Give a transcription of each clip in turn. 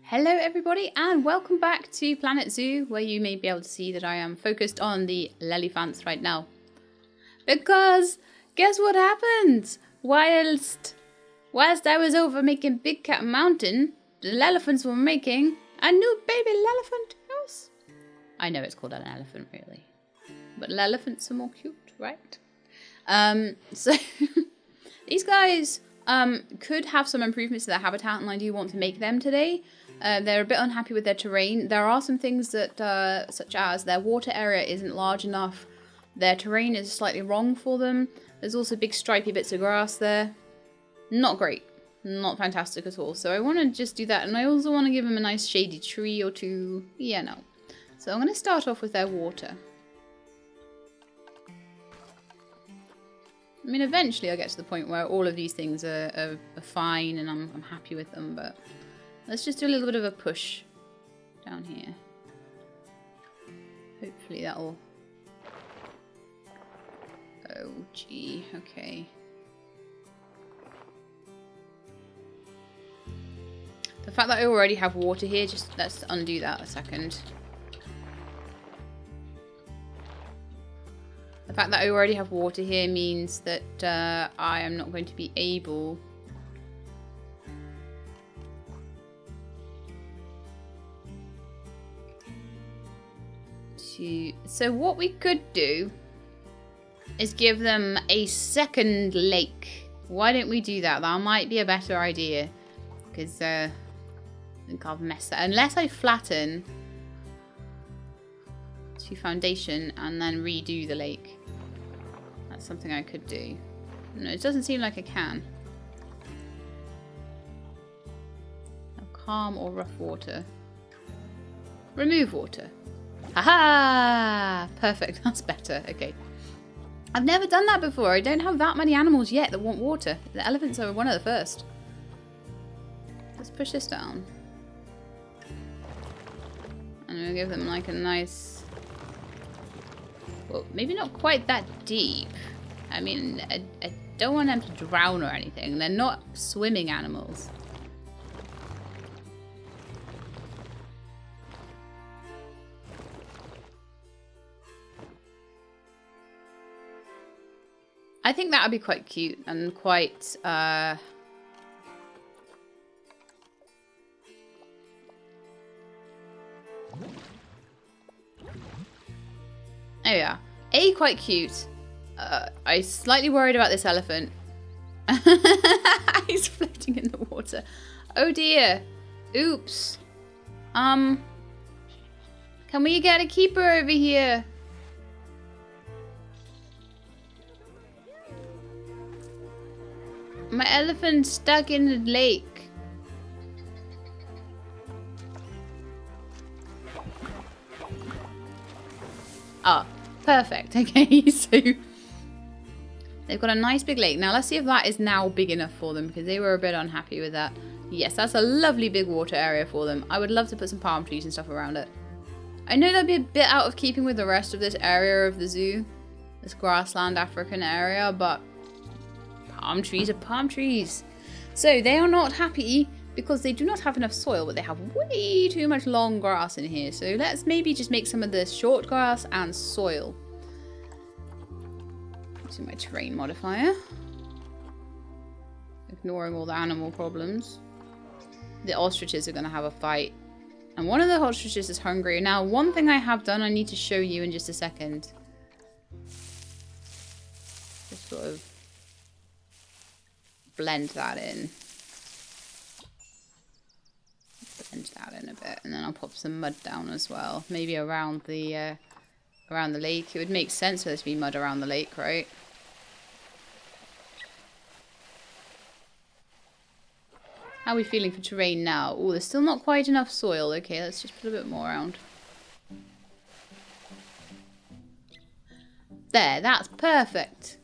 Hello everybody and welcome back to Planet Zoo, where you may be able to see that I am focused on the elephants right now. Because guess what happened? Whilst I was over making Big Cat Mountain, the elephants were making a new baby elephant house. I know it's called an elephant really, but elephants are more cute, right? So these guys could have some improvements to their habitat, and I do want to make them today. They're a bit unhappy with their terrain. There are some things that, such as their water area isn't large enough. Their terrain is slightly wrong for them. There's also big stripy bits of grass there. Not great. Not fantastic at all. So I want to just do that. And I also want to give them a nice shady tree or two. Yeah, no. So I'm going to start off with their water. I mean, eventually I'll get to the point where all of these things are fine and I'm happy with them, but let's just do a little bit of a push down here. Hopefully that'll... Oh, gee, okay. The fact that I already have water here, just let's undo that a second. The fact that I already have water here means that I am not going to be able to... So what we could do is give them a second lake. Why don't we do that? That might be a better idea. Because I think I've messed that. Unless I flatten to foundation and then redo the lake. That's something I could do. No, it doesn't seem like I can. Calm or rough water. Remove water. Haha! Perfect, that's better. Okay. I've never done that before. I don't have that many animals yet that want water. The elephants are one of the first. Let's push this down. And we'll give them like a nice... Well, maybe not quite that deep. I mean, I don't want them to drown or anything. They're not swimming animals. I think that would be quite cute and quite... There we are. A, quite cute. I'm slightly worried about this elephant. He's floating in the water. Oh dear. Oops. Can we get a keeper over here? My elephant's stuck in the lake. Ah, perfect. Okay, so they've got a nice big lake. Now let's see if that is now big enough for them, because they were a bit unhappy with that. Yes, that's a lovely big water area for them. I would love to put some palm trees and stuff around it. I know that'd be a bit out of keeping with the rest of this area of the zoo, this grassland African area, but palm trees are palm trees. So they are not happy because they do not have enough soil, but they have way too much long grass in here. So let's maybe just make some of the short grass and soil. Using my terrain modifier. Ignoring all the animal problems. The ostriches are going to have a fight. And one of the ostriches is hungry. Now, one thing I have done, I need to show you in just a second. Just sort of blend that in. Blend that in a bit, and then I'll pop some mud down as well. Maybe around the lake. It would make sense for there to be mud around the lake, right? How are we feeling for terrain now? Oh, there's still not quite enough soil. Okay, let's just put a bit more around. There, that's perfect.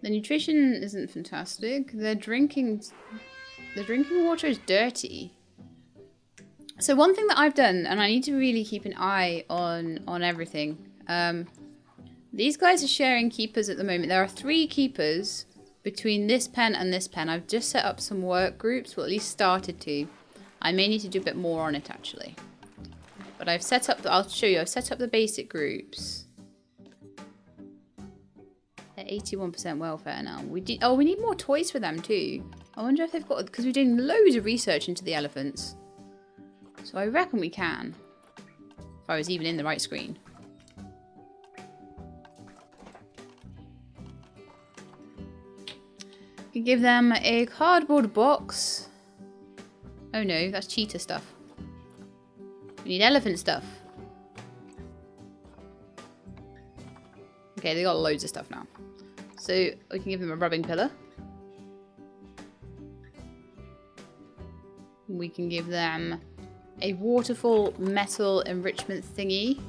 The nutrition isn't fantastic. The drinking water is dirty. So one thing that I've done, and I need to really keep an eye on everything. These guys are sharing keepers at the moment. There are 3 keepers between this pen and this pen. I've just set up some work groups, well at least started to. I may need to do a bit more on it actually. But I've set up, I'll show you, I've set up the basic groups. They're 81% welfare now. We need more toys for them too. I wonder if they've got, because we're doing loads of research into the elephants. So I reckon we can. If I was even in the right screen. We can give them a cardboard box. Oh no, that's cheetah stuff. We need elephant stuff. Okay, they got loads of stuff now. So we can give them a rubbing pillar. We can give them a waterfall metal enrichment thingy.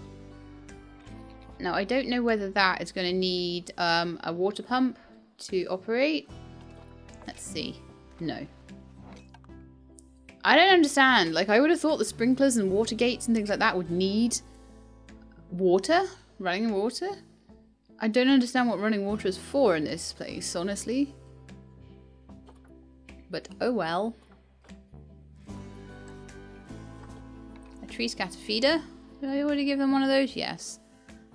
Now I don't know whether that is going to need a water pump to operate. Let's see. No. I don't understand. Like, I would have thought the sprinklers and water gates and things like that would need water, running water. I don't understand what running water is for in this place, honestly. But oh well. A tree scatter feeder. Did I already give them one of those? Yes.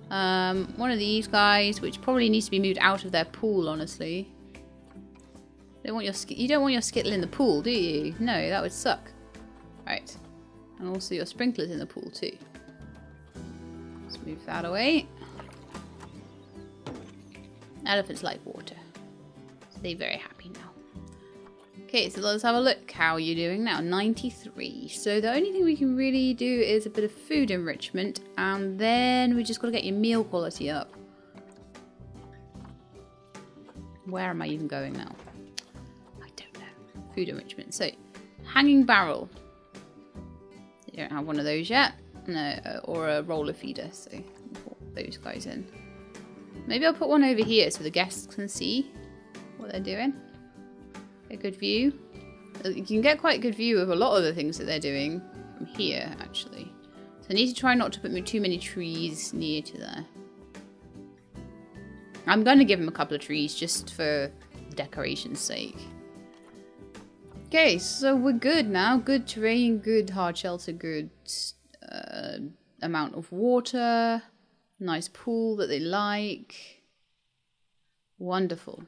One of these guys, which probably needs to be moved out of their pool, honestly. You don't want your skittle in the pool, do you? No, that would suck. Right. And also your sprinklers in the pool too. Let's move that away. Elephants like water. So they're very happy now. Okay, so let's have a look. How are you doing now? 93. So the only thing we can really do is a bit of food enrichment. And then we just got to get your meal quality up. Where am I even going now? Food enrichment. So, hanging barrel. You don't have one of those yet. No, or a roller feeder. So, put those guys in. Maybe I'll put one over here so the guests can see what they're doing. A good view. You can get quite a good view of a lot of the things that they're doing from here, actually. So I need to try not to put too many trees near to there. I'm going to give them a couple of trees just for decoration's sake. Okay, so we're good now. Good terrain, good hard shelter, good amount of water. Nice pool that they like. Wonderful.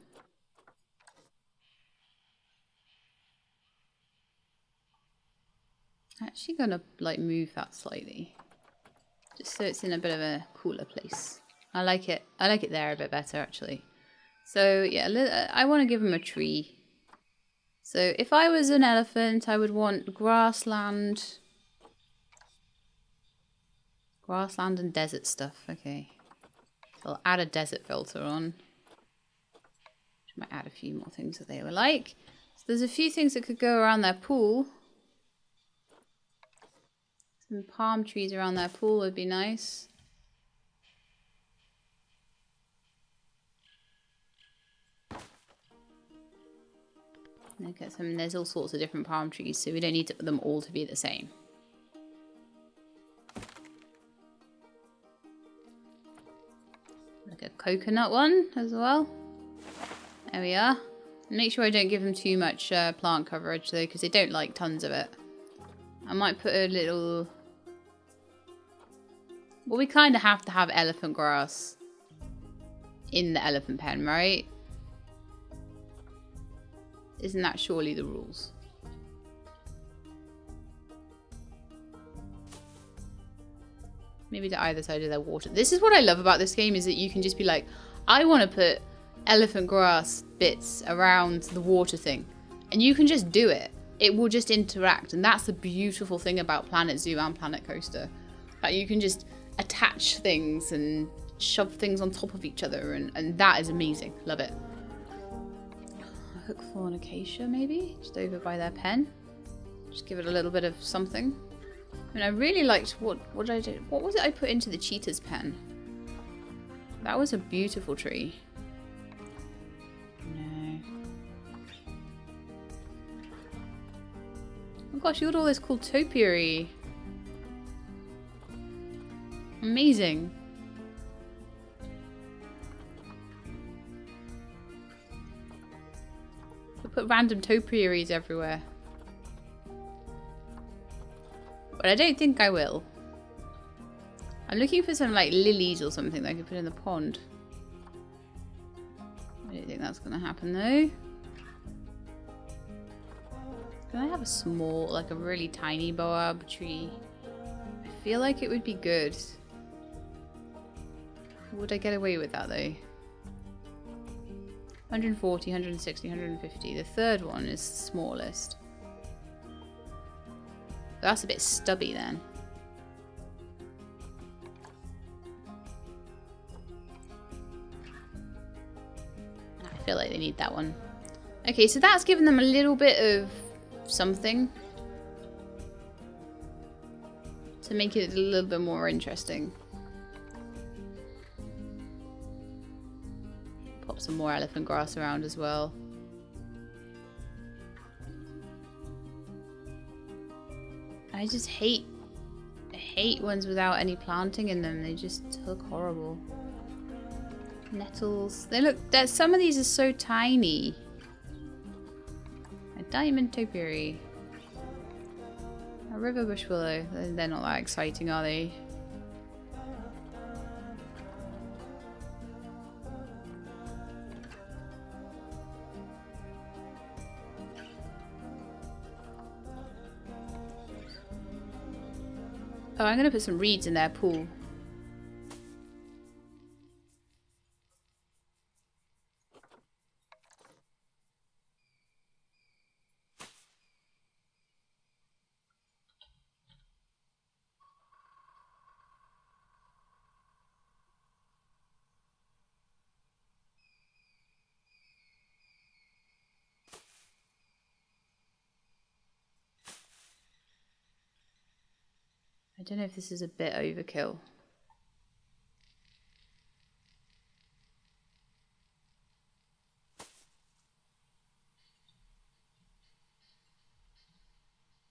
Actually gonna like move that slightly. Just so it's in a bit of a cooler place. I like it. I like it there a bit better actually. So yeah, I want to give them a tree. So if I was an elephant, I would want grassland. Grassland and desert stuff. Okay. So I'll add a desert filter on. Which might add a few more things that they will like. So there's a few things that could go around their pool. Some palm trees around their pool would be nice. Look at some, there's all sorts of different palm trees, so we don't need them all to be the same. Like a coconut one as well. There we are. Make sure I don't give them too much plant coverage though, because they don't like tons of it. I might put a little... Well, we kind of have to have elephant grass in the elephant pen, right? Isn't that surely the rules? Maybe to either side of their water. This is what I love about this game, is that you can just be like, I want to put elephant grass bits around the water thing. And you can just do it. It will just interact. And that's the beautiful thing about Planet Zoo and Planet Coaster. Like you can just attach things and shove things on top of each other. And that is amazing. Love it. Hook thorn acacia maybe, just over by their pen. Just give it a little bit of something. I mean, I really liked what did I do? What was it I put into the cheetah's pen? That was a beautiful tree. No. Oh gosh, you got all this cool topiary. Amazing. Put random topiaries everywhere. But I don't think I will. I'm looking for some like lilies or something that I could put in the pond. I don't think that's gonna happen though. Can I have a small, like a really tiny boab tree? I feel like it would be good. Would I get away with that though? 140, 160, 150. The third one is the smallest. That's a bit stubby then. I feel like they need that one. Okay, so that's given them a little bit of something to make it a little bit more interesting. Pop some more elephant grass around as well. I just hate ones without any planting in them. They just look horrible. Nettles. They look, some of these are so tiny. A diamond topiary. A river bush willow. They're not that exciting, are they? Oh, I'm going to put some reeds in their pool. I don't know if this is a bit overkill.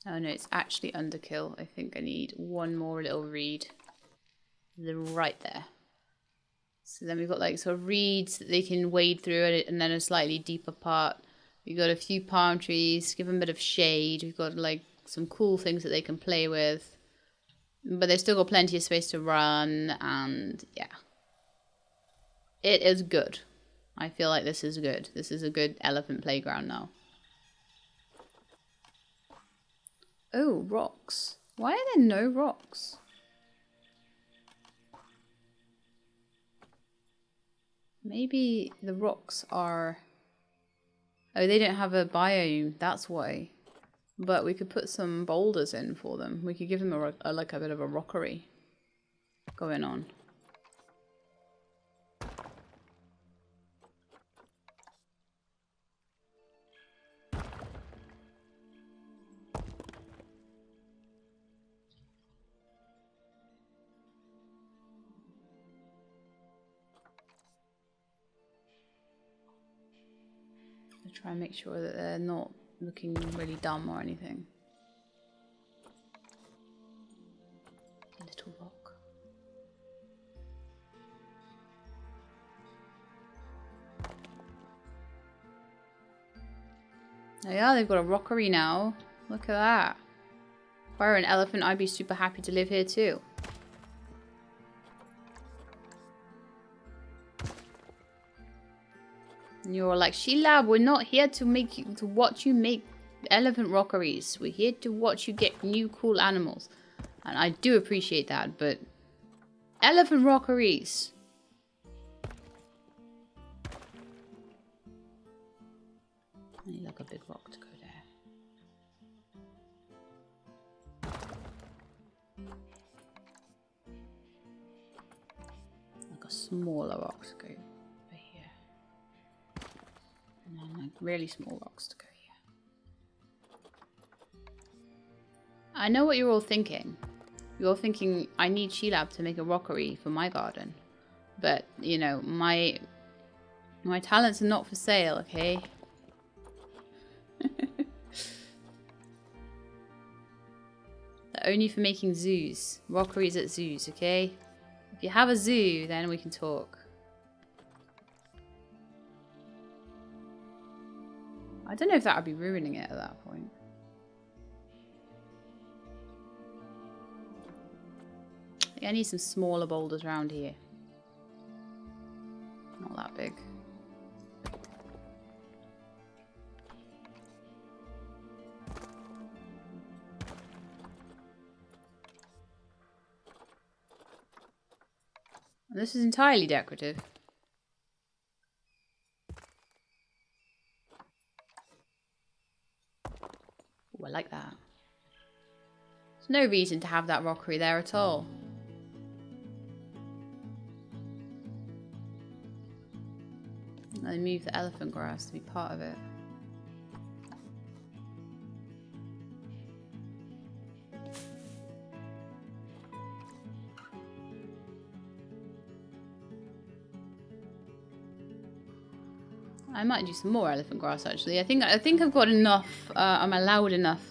Oh no, it's actually underkill. I think I need one more little reed. They're right there. So then we've got like sort of reeds that they can wade through it, and then a slightly deeper part. We've got a few palm trees, give them a bit of shade. We've got like some cool things that they can play with. But they've still got plenty of space to run, and yeah. It is good. I feel like this is good. This is a good elephant playground now. Oh, rocks. Why are there no rocks? Maybe the rocks are... Oh, they don't have a biome. That's why. But we could put some boulders in for them. We could give them like a bit of a rockery going on. To try and make sure that they're not looking really dumb or anything. Little rock. Oh yeah, they've got a rockery now. Look at that. If I were an elephant, I'd be super happy to live here too. And you're like, Sheila, we're not here to watch you make elephant rockeries. We're here to watch you get new cool animals. And I do appreciate that, but elephant rockeries. I need like a big rock to go there. Like a smaller rock to go over here. And then like really small rocks to go here. I know what you're all thinking. You're thinking, I need Sheila to make a rockery for my garden. But, you know, my talents are not for sale, okay? They're only for making zoos. Rockeries at zoos, okay? If you have a zoo, then we can talk. I don't know if that would be ruining it at that point. Yeah, I need some smaller boulders around here. Not that big. And this is entirely decorative. Ooh, I like that. There's no reason to have that rockery there at all. I move the elephant grass to be part of it. I might do some more elephant grass actually. I think I've got enough. I'm allowed enough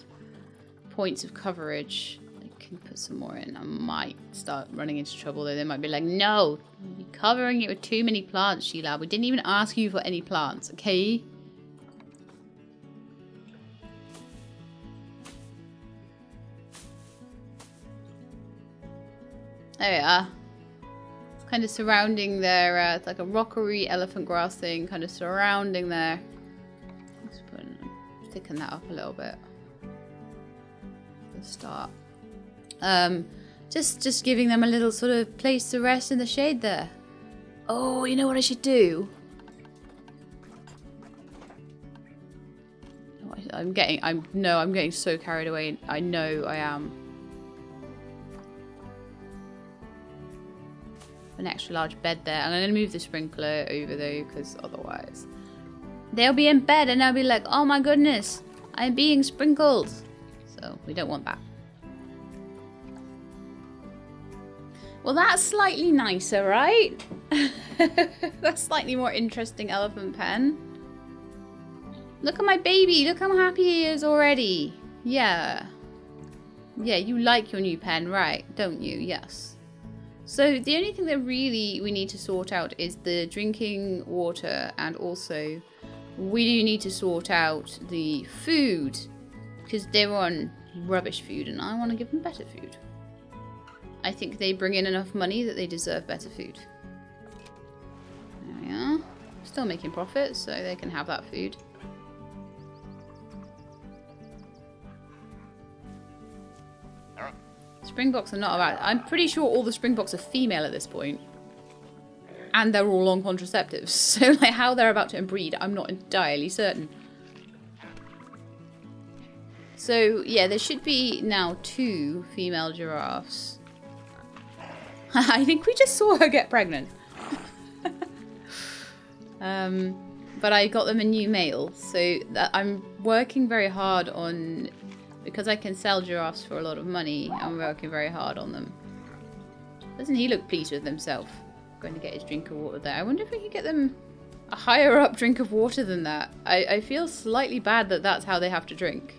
points of coverage. I can put some more in. I might start running into trouble though. They might be like, "No, you're covering it with too many plants, Sheila. We didn't even ask you for any plants, okay?" There we are. Kind of surrounding there, it's like a rockery elephant grass thing, kind of surrounding there. Let's thicken that up a little bit. Let's start. Just giving them a little sort of place to rest in the shade there. Oh, you know what I should do? I'm getting so carried away. I know I am. An extra large bed there. I'm going to move the sprinkler over though, because otherwise they'll be in bed and they'll be like, "Oh my goodness, I'm being sprinkled." So we don't want that. Well, that's slightly nicer, right? That's slightly more interesting elephant pen. Look at my baby. Look how happy he is already. Yeah. Yeah, you like your new pen, right? Don't you? Yes. So the only thing that really we need to sort out is the drinking water, and also we do need to sort out the food because they're on rubbish food and I want to give them better food. I think they bring in enough money that they deserve better food. There we are. Still making profit, so they can have that food. Springboks are not about. I'm pretty sure all the Springboks are female at this point. And they're all on contraceptives. So like how they're about to inbreed, I'm not entirely certain. So yeah, there should be now 2 female giraffes. I think we just saw her get pregnant. But I got them a new male. So I'm working very hard on... Because I can sell giraffes for a lot of money, I'm working very hard on them. Doesn't he look pleased with himself? Going to get his drink of water there. I wonder if we could get them a higher up drink of water than that. I feel slightly bad that that's how they have to drink.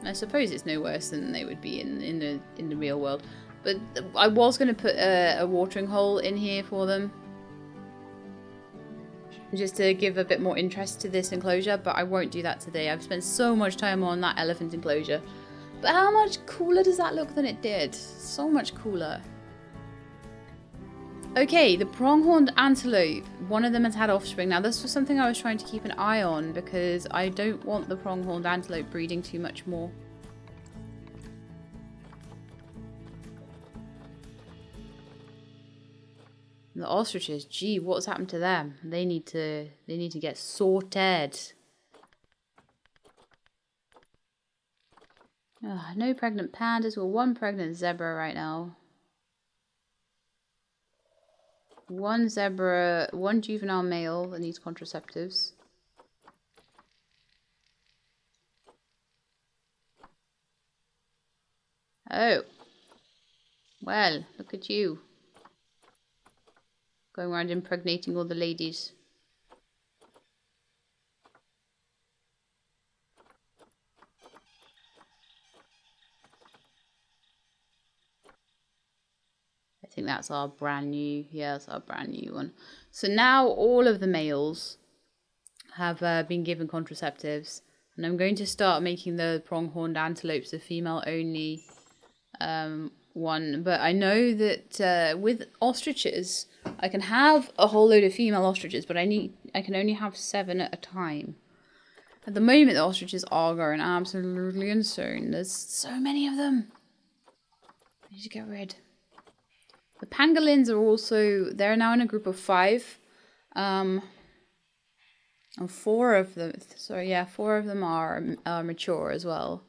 I suppose it's no worse than they would be in the real world. But I was going to put a watering hole in here for them. Just to give a bit more interest to this enclosure, but I won't do that today. I've spent so much time on that elephant enclosure. But how much cooler does that look than it did? So much cooler. Okay, the pronghorned antelope. One of them has had offspring. Now this was something I was trying to keep an eye on because I don't want the pronghorned antelope breeding too much more. The ostriches, gee, what's happened to them? They need to get sorted. Oh, no pregnant pandas. Well, 1 pregnant zebra right now. 1 zebra, 1 juvenile male that needs contraceptives. Oh. Well, look at you. Going around impregnating all the ladies. I think that's our brand new, yeah, that's our brand new one. So now all of the males have been given contraceptives. And I'm going to start making the pronghorned antelopes a female only one. But I know that with ostriches, I can have a whole load of female ostriches, but I can only have 7 at a time. At the moment, the ostriches are going absolutely insane. There's so many of them. I need to get rid. The pangolins are also, they're now in a group of 5. And 4 of them, sorry, yeah, 4 of them are mature as well.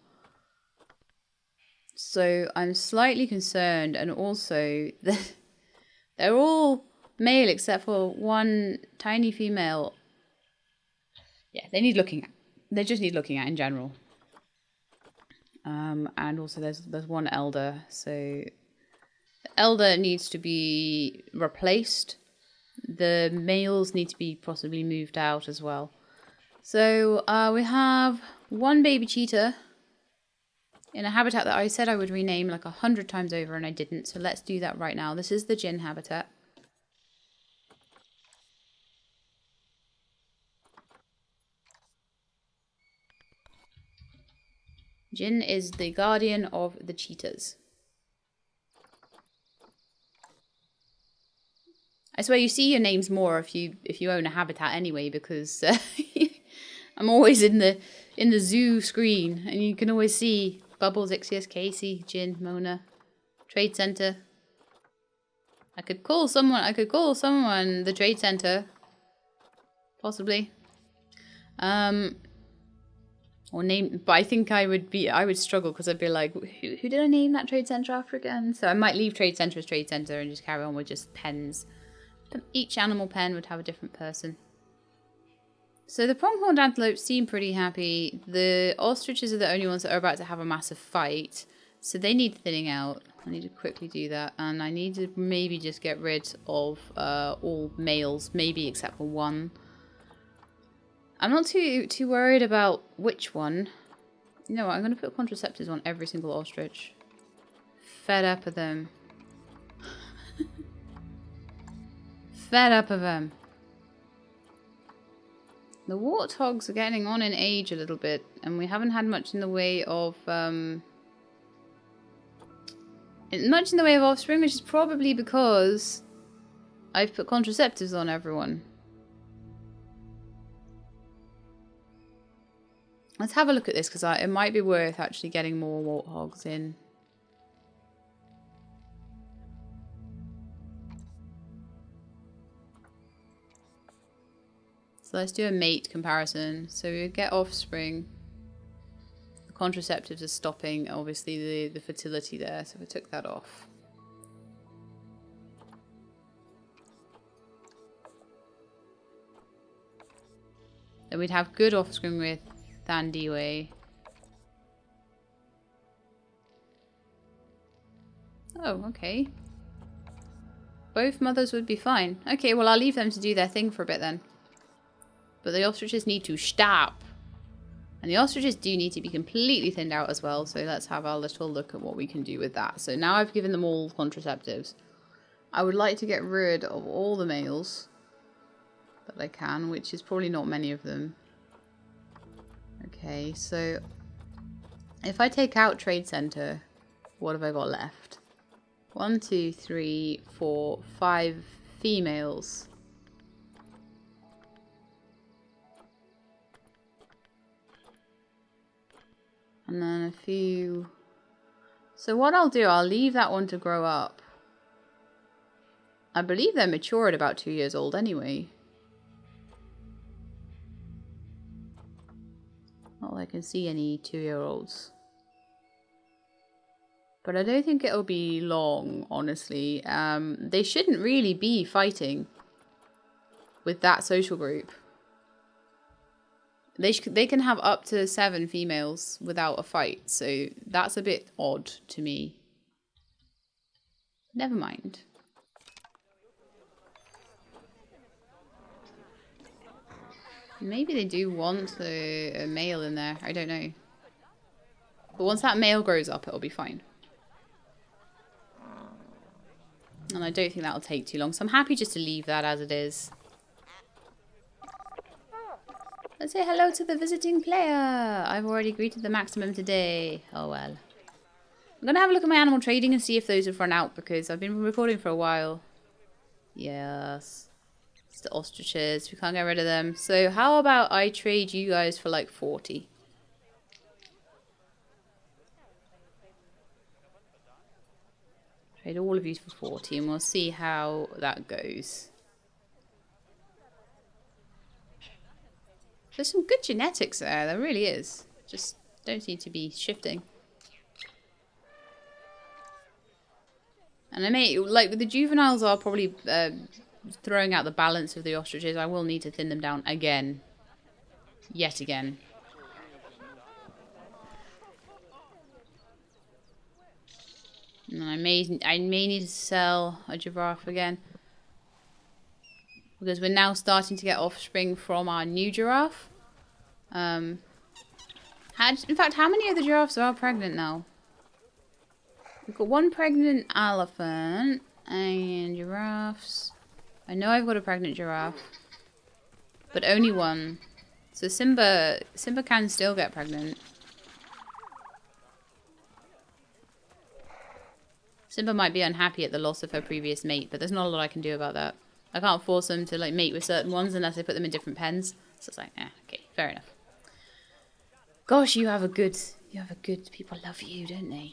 So I'm slightly concerned, and also they're all male except for one tiny female. Yeah, they need looking at. They just need looking at in general. And also there's one elder, so the elder needs to be replaced. The males need to be possibly moved out as well. So we have one baby cheetah in a habitat that I said I would rename like 100 times over, and I didn't. So let's do that right now. This is the Jin habitat. Jin is the guardian of the cheetahs. I swear you see your names more if you own a habitat anyway, because I'm always in the zoo screen, and you can always see Bubbles, Ixius, Casey, Jin, Mona, Trade Center. I could call someone the Trade Center, possibly. Or name, but I think I would struggle, because I'd be like, who did I name that Trade Center after again? So I might leave Trade Center as Trade Center and just carry on with just pens. Each animal pen would have a different person. So the pronghorned antelopes seem pretty happy. The ostriches are the only ones that are about to have a massive fight, so they need thinning out. I need to quickly do that, and I need to maybe just get rid of all males, maybe except for one. I'm not too worried about which one. You know what, I'm going to put contraceptives on every single ostrich. Fed up of them. Fed up of them. The warthogs are getting on in age a little bit, and we haven't had much in the way of offspring, which is probably because I've put contraceptives on everyone. Let's have a look at this, because it might be worth actually getting more warthogs in. So let's do a mate comparison. So we get offspring. The contraceptives are stopping, obviously, the fertility there. So we took that off. Then we'd have good offspring with Thandiwe. Oh, okay. Both mothers would be fine. Okay, well, I'll leave them to do their thing for a bit then. But the ostriches need to stop. And the ostriches do need to be completely thinned out as well. So let's have a little look at what we can do with that. So now I've given them all contraceptives. I would like to get rid of all the males that I can, which is probably not many of them. Okay, so if I take out Trade Center, what have I got left? 1, 2, 3, 4, 5 females. And then a few. So what I'll do, I'll leave that one to grow up. I believe they're mature at about 2 years old anyway. Not that I can see any 2-year-olds. But I don't think it'll be long, honestly. They shouldn't really be fighting with that social group. They can have up to 7 females without a fight, so that's a bit odd to me. Never mind. Maybe they do want a male in there, I don't know. But once that male grows up, it'll be fine. And I don't think that'll take too long, so I'm happy just to leave that as it is. Let's say hello to the visiting player. I've already greeted the maximum today. Oh well. I'm going to have a look at my animal trading and see if those have run out because I've been recording for a while. Yes. It's the ostriches. We can't get rid of them. So how about I trade you guys for like 40? Trade all of you for 40 and we'll see how that goes. There's some good genetics there. There really is. Just don't seem to be shifting. And I may, like, the juveniles are probably throwing out the balance of the ostriches. I will need to thin them down again. Yet again. And I may need to sell a giraffe again. Because we're now starting to get offspring from our new giraffe. In fact, how many of the giraffes are pregnant now? We've got one pregnant elephant and giraffes. I know I've got a pregnant giraffe, but only one. So Simba can still get pregnant. Simba might be unhappy at the loss of her previous mate, but there's not a lot I can do about that. I can't force them to like mate with certain ones unless I put them in different pens. So it's like, okay, fair enough. Gosh, you have a good people love you, don't they?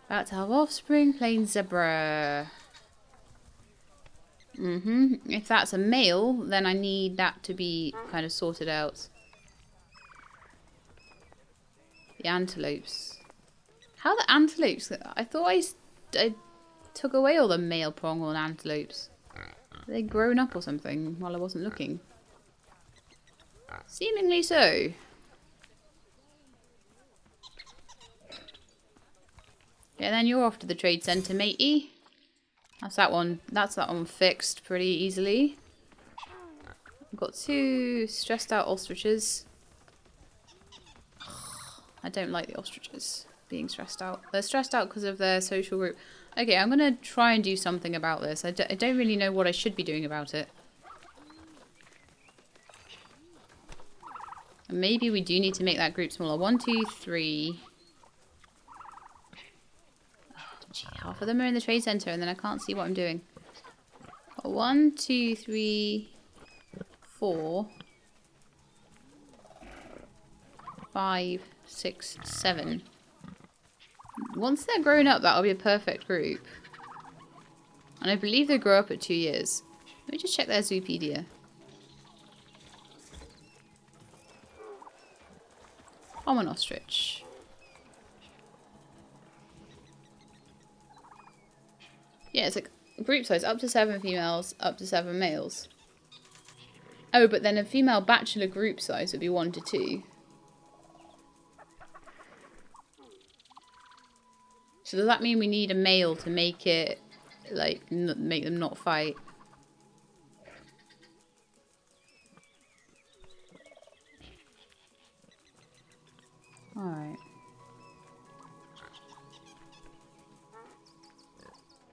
About to have offspring, plain zebra. If that's a male, then I need that to be kind of sorted out. The antelopes. How the antelopes? I thought I took away all the male pronghorn antelopes. Are they grown up or something while I wasn't looking? Seemingly so. Yeah, then you're off to the trade centre, matey. That's that one fixed pretty easily. I've got 2 stressed out ostriches. I don't like the ostriches being stressed out. They're stressed out because of their social group. Okay, I'm going to try and do something about this. I don't really know what I should be doing about it. And maybe we do need to make that group smaller. 1, 2, 3... Gee, half of them are in the trade centre and then I can't see what I'm doing. 1, 2, 3, 4, 5, 6, 7. Once they're grown up, that'll be a perfect group. And I believe they grow up at 2 years. Let me just check their Zoopedia. Common ostrich. Yeah, it's like group size, up to 7 females, up to 7 males. Oh, but then a female bachelor group size would be 1 to 2. So does that mean we need a male to make it, like, make them not fight? Alright.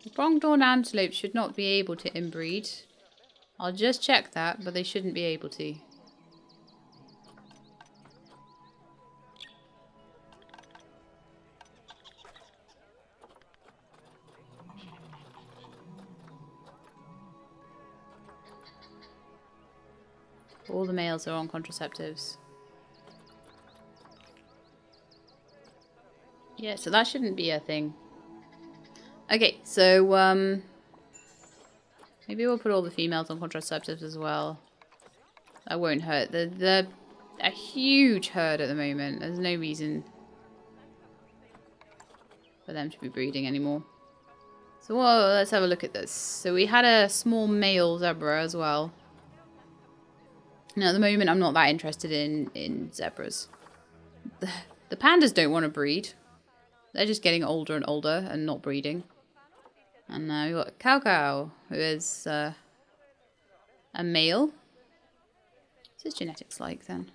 The pronghorn antelopes should not be able to inbreed. I'll just check that, but they shouldn't be able to. All the males are on contraceptives. Yeah, so that shouldn't be a thing. Okay, so maybe we'll put all the females on contraceptives as well. That won't hurt. They're a huge herd at the moment. There's no reason for them to be breeding anymore. So let's have a look at this. So we had a small male zebra as well. Now at the moment I'm not that interested in zebras. The pandas don't want to breed. They're just getting older and older and not breeding. And now we've got Cow Cow, who is a male. What's his genetics like then?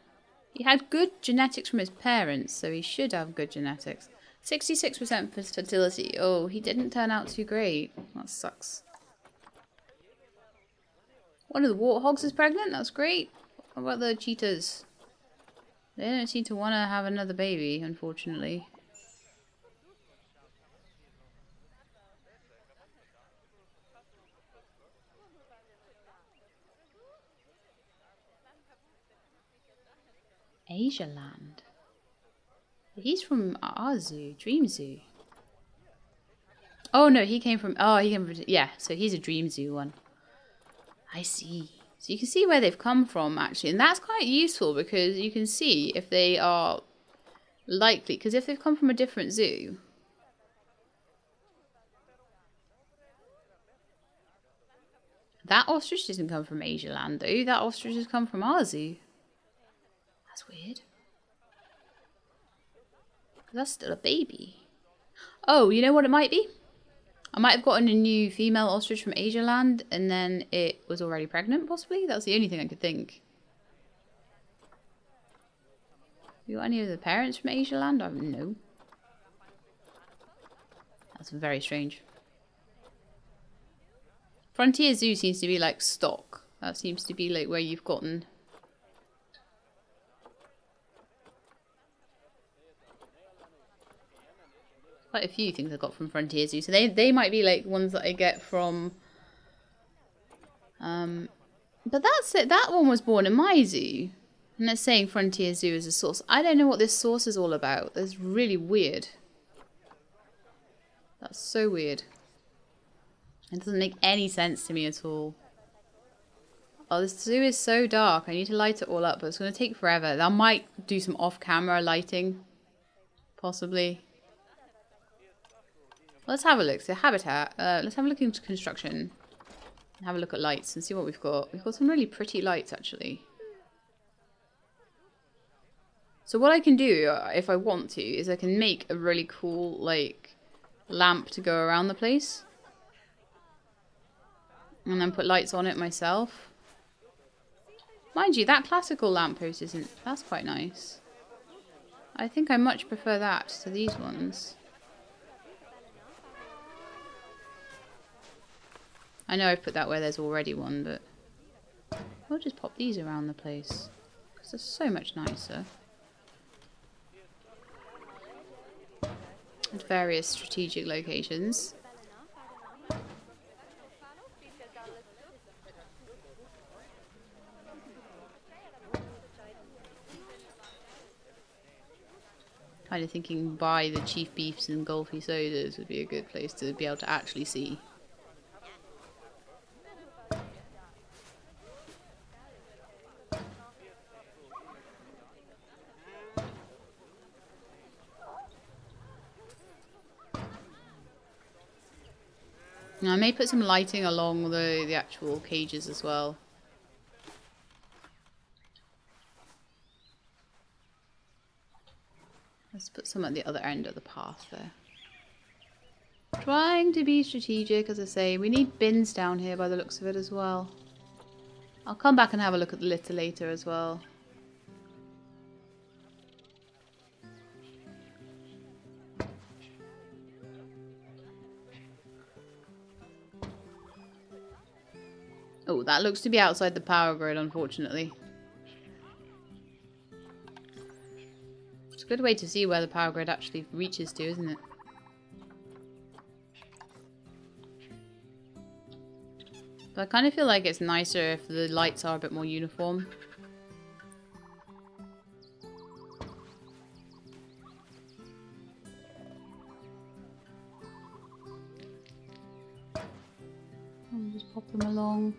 He had good genetics from his parents, so he should have good genetics. 66% fertility. Oh, he didn't turn out too great. That sucks. One of the warthogs is pregnant. That's great. What about the cheetahs? They don't seem to want to have another baby, unfortunately. Asia Land. He's from our zoo, Dream Zoo. Oh no, he came from. Yeah, so he's a Dream Zoo one. I see. So you can see where they've come from actually, and that's quite useful because you can see if they are likely. Because if they've come from a different zoo. That ostrich doesn't come from Asia Land though. That ostrich has come from our zoo. That's weird. That's still a baby. Oh, you know what it might be? I might have gotten a new female ostrich from Asia Land and then it was already pregnant, possibly? That's the only thing I could think. You got any of the parents from Asia Land? No. That's very strange. Frontier Zoo seems to be like stock. That seems to be like where you've gotten... Quite a few things I got from Frontier Zoo. So they might be like ones that I get from... But that's it. That one was born in my zoo. And it's saying Frontier Zoo is a source. I don't know what this source is all about. That's really weird. That's so weird. It doesn't make any sense to me at all. Oh, this zoo is so dark. I need to light it all up, but it's going to take forever. I might do some off-camera lighting. Possibly. Let's have a look. So habitat. Let's have a look into construction. Have a look at lights and see what we've got. We've got some really pretty lights, actually. So what I can do, if I want to, is I can make a really cool, like, lamp to go around the place. And then put lights on it myself. Mind you, that classical lamppost isn't... That's quite nice. I think I much prefer that to these ones. I know I've put that where there's already one, but... We'll just pop these around the place. Because they're so much nicer. At various strategic locations. Kind of thinking by the Chief Beefs and Golfy Sodas would be a good place to be able to actually see. Now, I may put some lighting along the actual cages as well. Let's put some at the other end of the path there. Trying to be strategic, as I say. We need bins down here by the looks of it as well. I'll come back and have a look at the litter later as well. Oh, that looks to be outside the power grid, unfortunately. It's a good way to see where the power grid actually reaches to, isn't it? But I kind of feel like it's nicer if the lights are a bit more uniform. And just pop them along.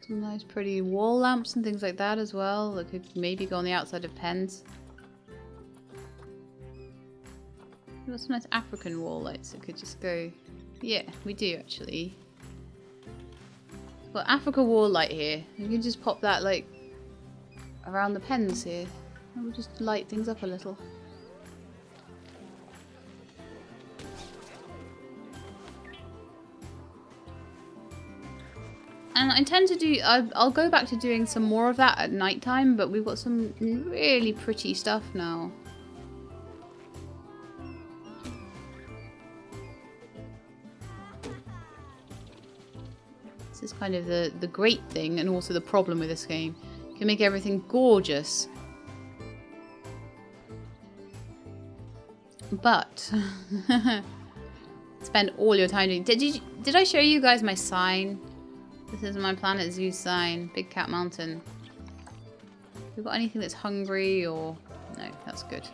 Some nice pretty wall lamps and things like that as well that could maybe go on the outside of pens. We've got some nice African wall lights that could just go... Yeah, we do actually. Well, Africa wall light here. You can just pop that like around the pens here. And we'll just light things up a little. And I intend to do, I'll go back to doing some more of that at night time, but we've got some really pretty stuff now. This is kind of the great thing and also the problem with this game. You can make everything gorgeous. But spend all your time doing... Did I show you guys my sign? This is my Planet Zoo sign. Big Cat Mountain. Have we got anything that's hungry or... No, that's good.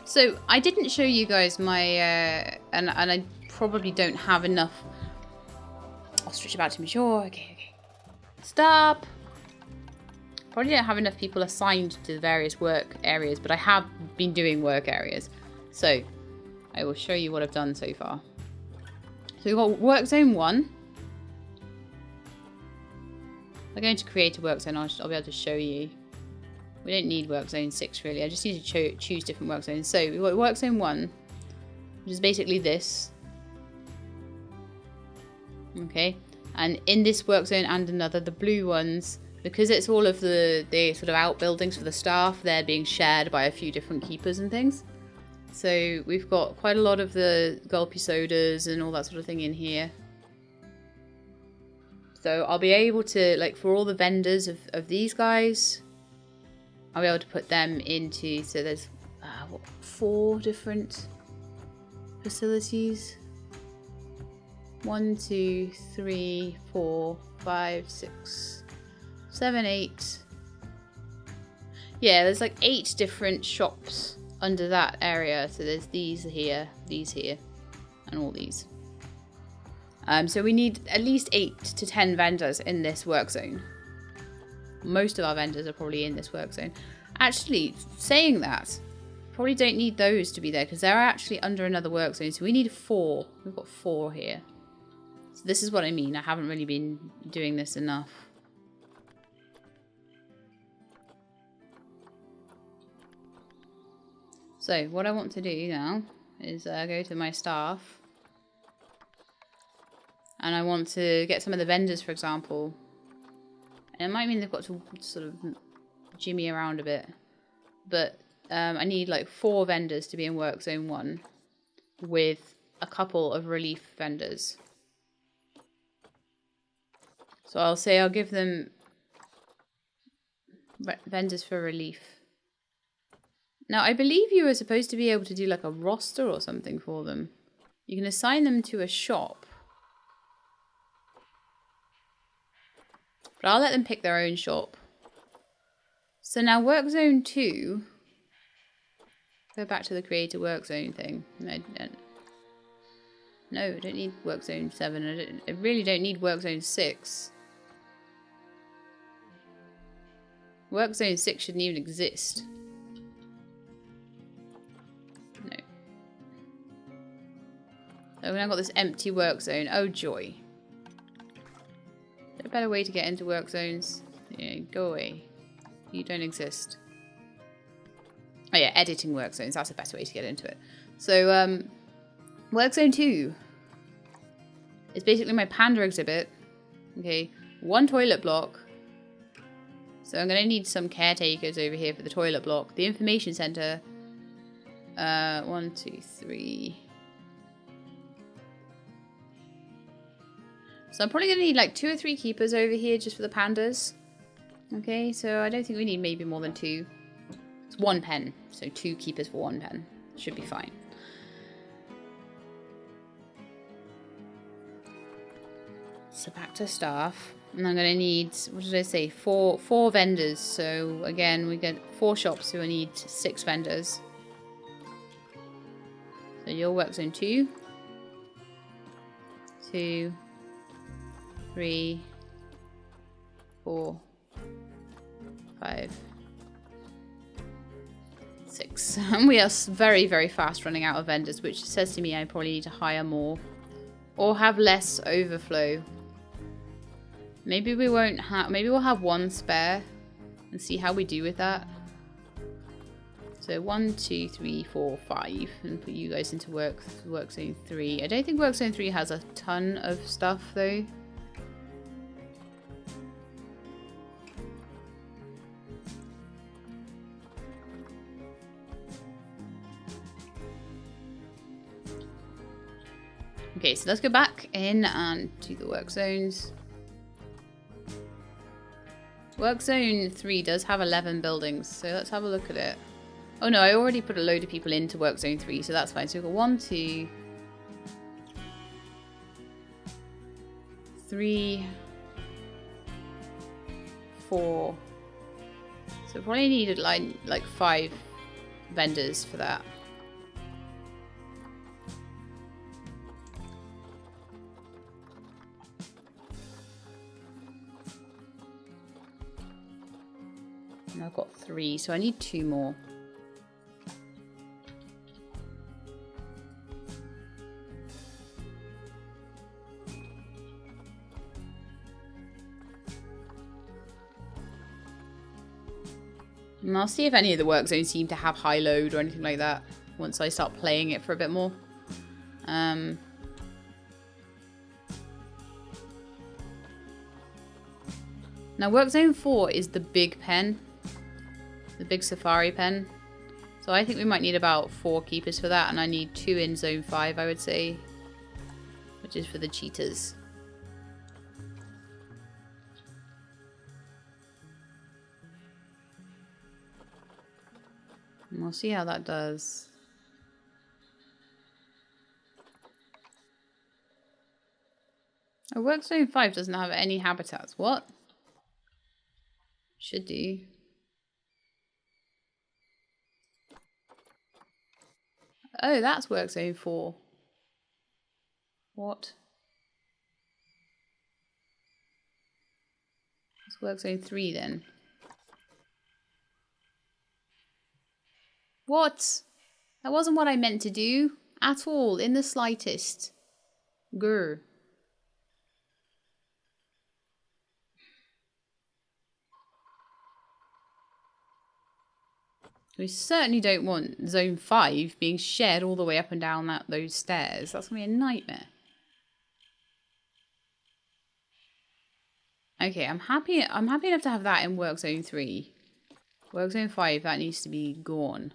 So, I didn't show you guys my... and I probably don't have enough... Ostrich about to mature. Okay. Stop! Probably don't have enough people assigned to the various work areas, but I have been doing work areas. So, I will show you what I've done so far. So we've got work zone 1. I'm going to create a work zone. I'll be able to show you. We don't need work zone 6 really. I just need to choose different work zones. So we've got work zone 1, which is basically this. Okay. And in this work zone and another, the blue ones, because it's all of the sort of outbuildings for the staff, they're being shared by a few different keepers and things. So we've got quite a lot of the gulpy sodas and all that sort of thing in here. So I'll be able to, like, for all the vendors of these guys, I'll be able to put them into, so there's, 4 different facilities. 1, 2, 3, 4, 5, 6, 7, 8. Yeah, there's like 8 different shops under that area. So there's these here, and all these. So we need at least 8 to 10 vendors in this work zone. Most of our vendors are probably in this work zone. Actually, saying that, probably don't need those to be there because they're actually under another work zone. So we need 4. We've got 4 here. So this is what I mean. I haven't really been doing this enough. So what I want to do now is go to my staff. And I want to get some of the vendors, for example. And it might mean they've got to sort of jimmy around a bit. But I need like 4 vendors to be in work zone 1 with a couple of relief vendors. So I'll say I'll give them vendors for relief. Now, I believe you were supposed to be able to do like a roster or something for them. You can assign them to a shop. But I'll let them pick their own shop. So now work zone 2. Go back to the creator work zone thing. No, I don't need work zone 7. I really don't need work zone 6. Work zone 6 shouldn't even exist. No. So now I've got this empty work zone. Oh joy. Is there a better way to get into work zones? Yeah, go away. You don't exist. Oh yeah, editing work zones. That's a better way to get into it. So, work zone 2 is basically my panda exhibit. Okay, 1 toilet block. So I'm going to need some caretakers over here for the toilet block. The information center. 1, 2, 3. So I'm probably going to need like 2 or 3 keepers over here just for the pandas. Okay, so I don't think we need maybe more than 2. It's 1 pen, so 2 keepers for 1 pen. Should be fine. So back to staff. And I'm going to need, what did I say, 4 vendors. So again, we get 4 shops, so I need 6 vendors. So your work zone 2. 2. 3. 4. 5. 6. And we are very, very fast running out of vendors, which says to me I probably need to hire more. Or have less overflow. Maybe we won't have, maybe we'll have 1 spare and see how we do with that. So 1, 2, 3, 4, 5, and put you guys into work zone 3. I don't think work zone 3 has a ton of stuff though. Okay, so let's go back in and do the work zones. Work zone 3 does have 11 buildings, so let's have a look at it. Oh no, I already put a load of people into work zone 3, so that's fine. So we've got 1, 2, 3, 4. So probably needed like 5 vendors for that. And I've got 3, so I need 2 more. And I'll see if any of the work zones seem to have high load or anything like that once I start playing it for a bit more. Now work zone 4 is the big pen. The big safari pen. So I think we might need about 4 keepers for that, and I need 2 in zone 5, I would say. Which is for the cheetahs. And we'll see how that does. Oh, work zone 5 doesn't have any habitats. What? Should do. Oh, that's work zone 4. What? It's work zone 3 then. What? That wasn't what I meant to do. At all. In the slightest. Grr. We certainly don't want zone 5 being shared all the way up and down those stairs. That's going to be a nightmare. Okay, I'm happy enough to have that in work zone 3. Work zone 5, that needs to be gone.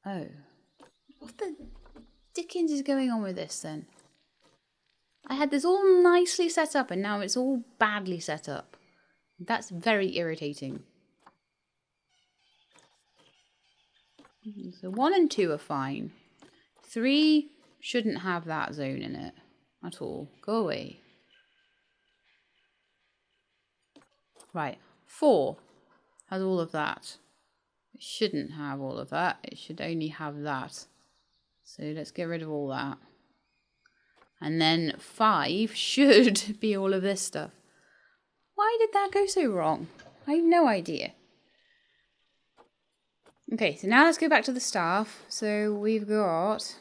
Oh. What the dickens is going on with this then? I had this all nicely set up and now it's all badly set up. That's very irritating. So 1 and 2 are fine. 3 shouldn't have that zone in it at all. Go away. Right. 4 has all of that. It shouldn't have all of that. It should only have that. So let's get rid of all that. And then 5 should be all of this stuff. Why did that go so wrong? I have no idea. Okay, so now let's go back to the staff. So we've got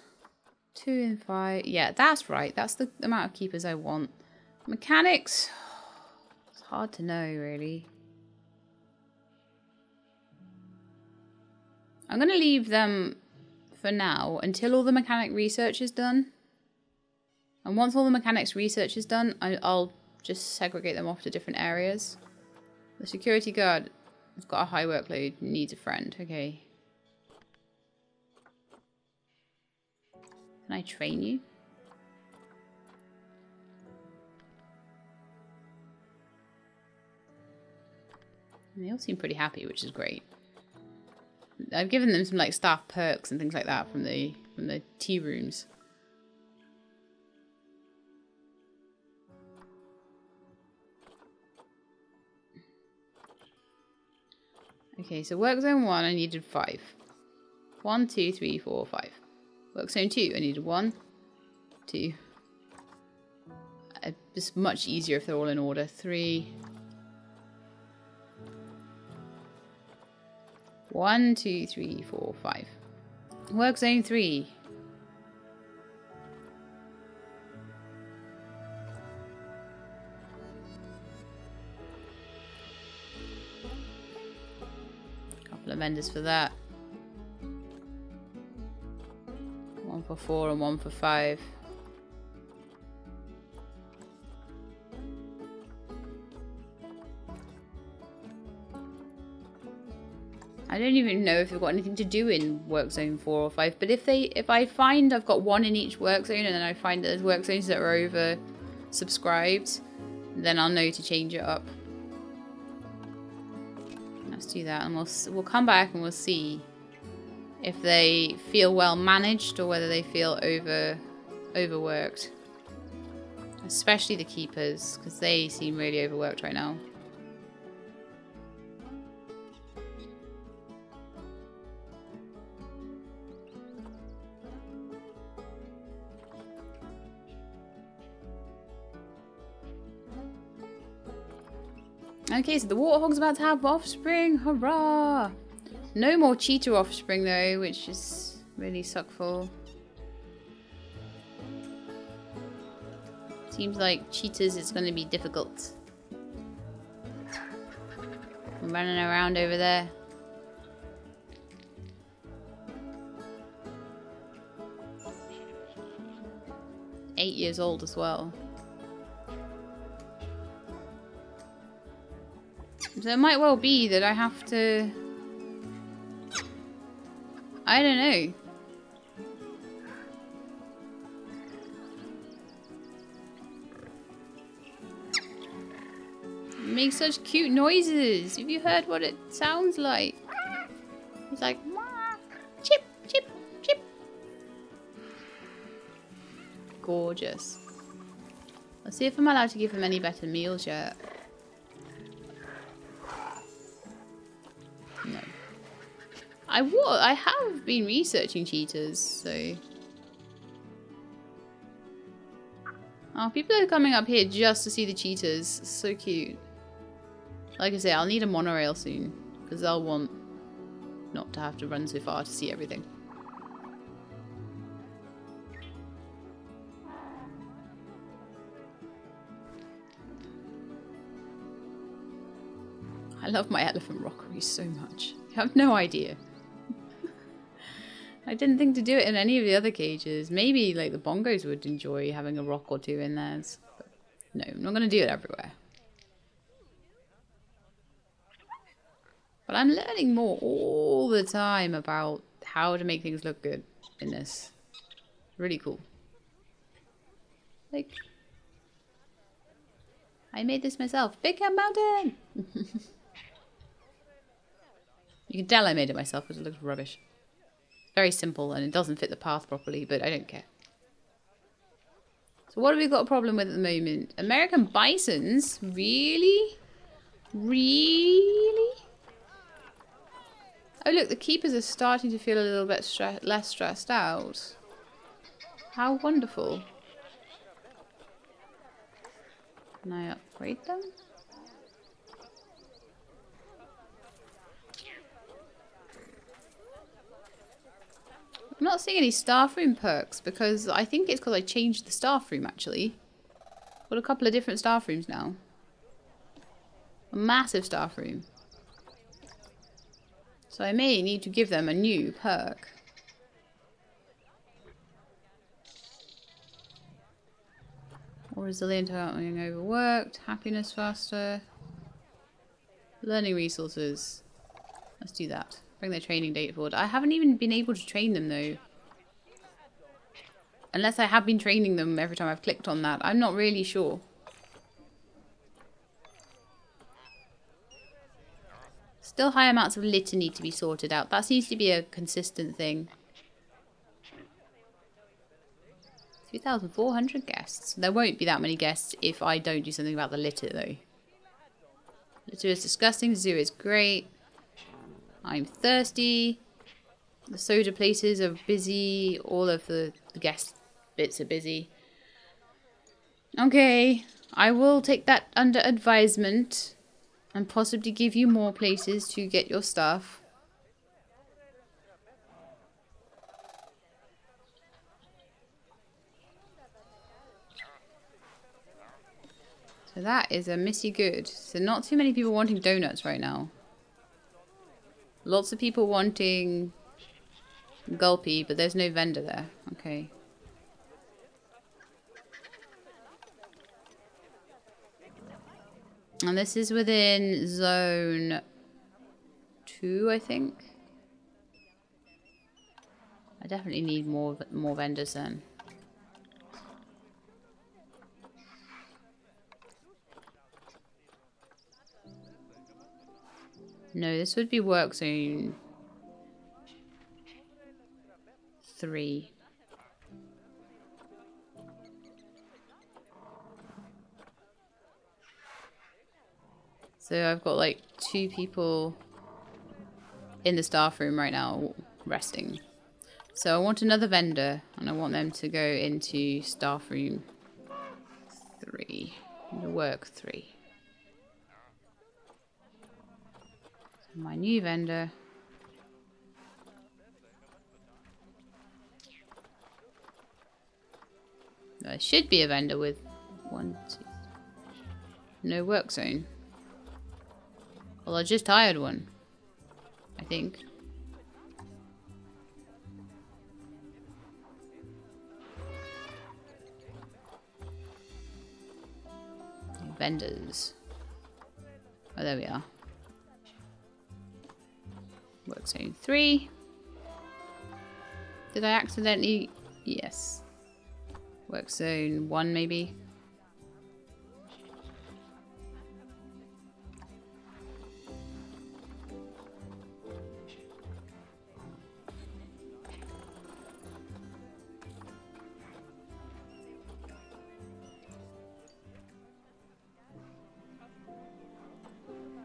2 and 5. Yeah, that's right. That's the amount of keepers I want. Mechanics. It's hard to know, really. I'm going to leave them for now until all the mechanic research is done. And once all the mechanics research is done, I'll just segregate them off to different areas. The security guard has got a high workload, needs a friend. Okay. Can I train you? And they all seem pretty happy, which is great. I've given them some like staff perks and things like that from the tea rooms. Okay, so work zone 1 I needed 5. 1, 2, 3, 4, 5. Work zone 2 I needed 1, 2. It's much easier if they're all in order. 3. 1, 2, 3, 4, 5. Work zone 3. Couple of vendors for that. 1 for 4 and 1 for 5. I don't even know if they've got anything to do in work zone 4 or 5, but if I find I've got 1 in each work zone and then I find that there's work zones that are over subscribed, then I'll know to change it up. Let's do that, and we'll come back and we'll see if they feel well managed or whether they feel overworked. Especially the keepers, because they seem really overworked right now. Okay, so the warthog's about to have offspring. Hurrah! No more cheetah offspring though, which is really suckful. Seems like cheetahs is going to be difficult. I'm running around over there. Eight years old as well. So it might well be that I have to... I don't know. It makes such cute noises. Have you heard what it sounds like? It's like... chip, chip, chip. Gorgeous. Let's see if I'm allowed to give him any better meals yet. No. I have been researching cheetahs, so... Oh, people are coming up here just to see the cheetahs. So cute. Like I say, I'll need a monorail soon, because they'll want not to have to run so far to see everything. I love my elephant rockery so much. You have no idea. I didn't think to do it in any of the other cages. Maybe like the bongos would enjoy having a rock or two in theirs. But no, I'm not going to do it everywhere. But I'm learning more all the time about how to make things look good in this. Really cool. Like, I made this myself. Big Cat Mountain! You can tell I made it myself because it looks rubbish. Very simple and it doesn't fit the path properly, but I don't care. So what have we got a problem with at the moment? American bisons? Really? Really? Oh look, the keepers are starting to feel a little bit less stressed out. How wonderful. Can I upgrade them? I'm not seeing any staff room perks because I think it's because I changed the staff room actually. Got a couple of different staff rooms now. A massive staff room. So I may need to give them a new perk. More resilient without being overworked. Happiness faster. Learning resources. Let's do that. Bring their training date forward. I haven't even been able to train them though. Unless I have been training them every time I've clicked on that. I'm not really sure. Still high amounts of litter need to be sorted out. That seems to be a consistent thing. 3,400 guests. There won't be that many guests if I don't do something about the litter though. Litter is disgusting. The zoo is great. I'm thirsty. The soda places are busy. All of the guest bits are busy. Okay. I will take that under advisement. And possibly give you more places to get your stuff. So that is a missy good. So not too many people wanting donuts right now. Lots of people wanting gulpy, but there's no vendor there. Okay. And this is within zone 2, I think. I definitely need more vendors then. No, this would be work zone 3. So I've got like 2 people in the staff room right now resting. So I want another vendor and I want them to go into staff room 3. Work 3. So my new vendor. There should be a vendor with 1, 2, 3. No work zone. Well, I just hired one, I think. Vendors. Oh, there we are. Work zone 3. Did I accidentally? Yes. Work zone 1 maybe.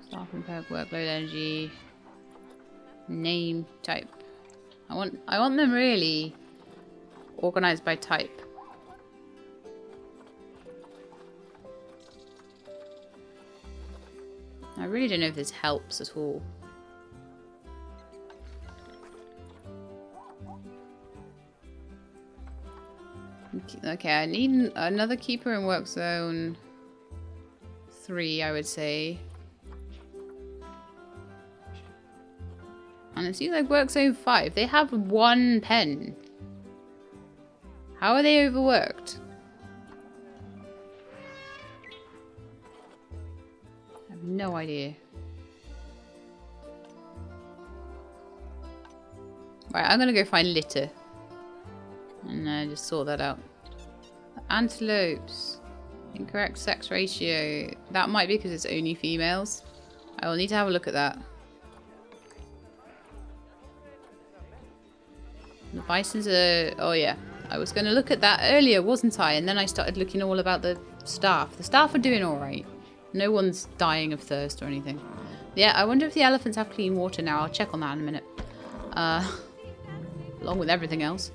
Staff and perk, workload, energy, name, type. I want them really organized by type. I really don't know if this helps at all. Okay, I need another keeper in work zone 3, I would say. And it seems like work zone 5. They have 1 pen. How are they overworked? I have no idea. Right, I'm gonna go find litter. And just sort that out. Antelopes. Incorrect sex ratio. That might be because it's only females. I will need to have a look at that. The bisons are... Oh yeah. I was going to look at that earlier, wasn't I? And then I started looking all about the staff. The staff are doing alright. No one's dying of thirst or anything. Yeah, I wonder if the elephants have clean water now. I'll check on that in a minute. Along with everything else.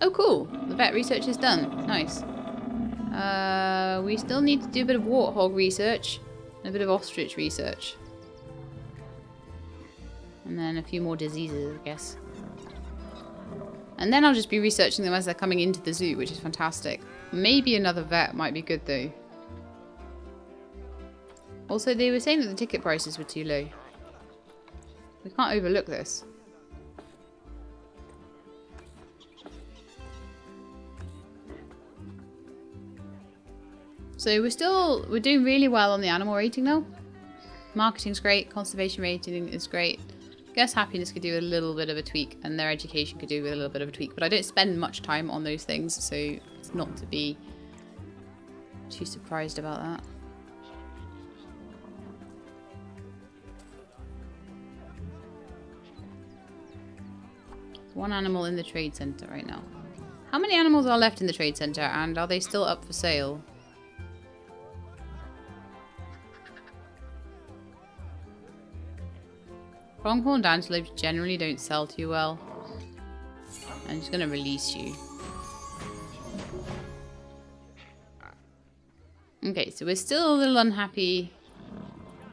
Oh, cool. The vet research is done. Nice. We still need to do a bit of warthog research. And a bit of ostrich research. And then a few more diseases, I guess. And then I'll just be researching them as they're coming into the zoo, which is fantastic. Maybe another vet might be good, though. Also, they were saying that the ticket prices were too low. We can't overlook this. So we're doing really well on the animal rating though. Marketing's great, conservation rating is great. I guess happiness could do a little bit of a tweak and their education could do with a little bit of a tweak, but I don't spend much time on those things, so it's not to be too surprised about that. One animal in the trade center right now. How many animals are left in the trade center and are they still up for sale? Pronghorned antelopes generally don't sell too well. I'm just gonna release you. Okay, so we're still a little unhappy.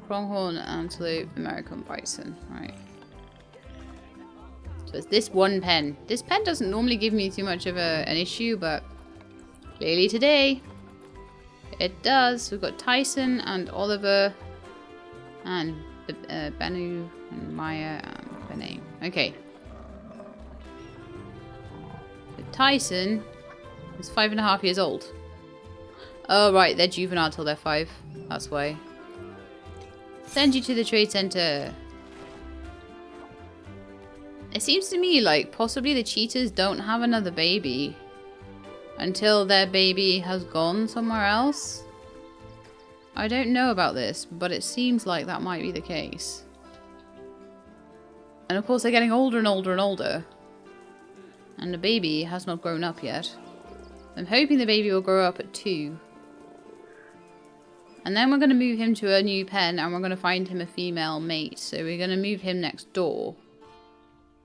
Pronghorn antelope, American bison, right. So it's this one pen. This pen doesn't normally give me too much of an issue, but clearly today it does. We've got Tyson and Oliver and Benu and Maya and Benet. Okay. So Tyson is 5.5 years old. Oh right, they're juvenile till they're 5. That's why. Send you to the trade center. It seems to me like possibly the cheetahs don't have another baby. until their baby has gone somewhere else. I don't know about this, but it seems like that might be the case. And of course they're getting older and older and older. And the baby has not grown up yet. I'm hoping the baby will grow up at 2. And then we're going to move him to a new pen and we're going to find him a female mate. So we're going to move him next door,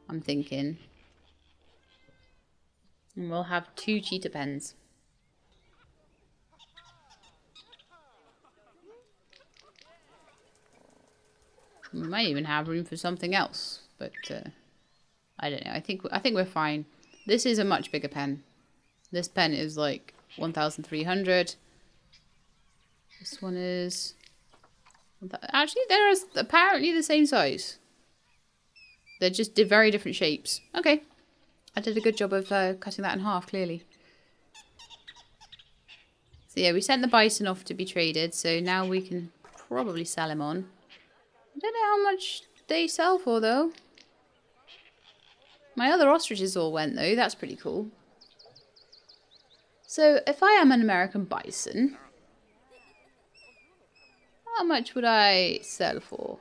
I'm thinking. And we'll have 2 cheetah pens. We might even have room for something else, but I don't know. I think we're fine. This is a much bigger pen. This pen is like 1,300. This one is... Actually, they're apparently the same size. They're just very different shapes. Okay. I did a good job of cutting that in half, clearly. So yeah, we sent the bison off to be traded, so now we can probably sell him on. I don't know how much they sell for, though. My other ostriches all went, though. That's pretty cool. So, if I am an American bison, how much would I sell for?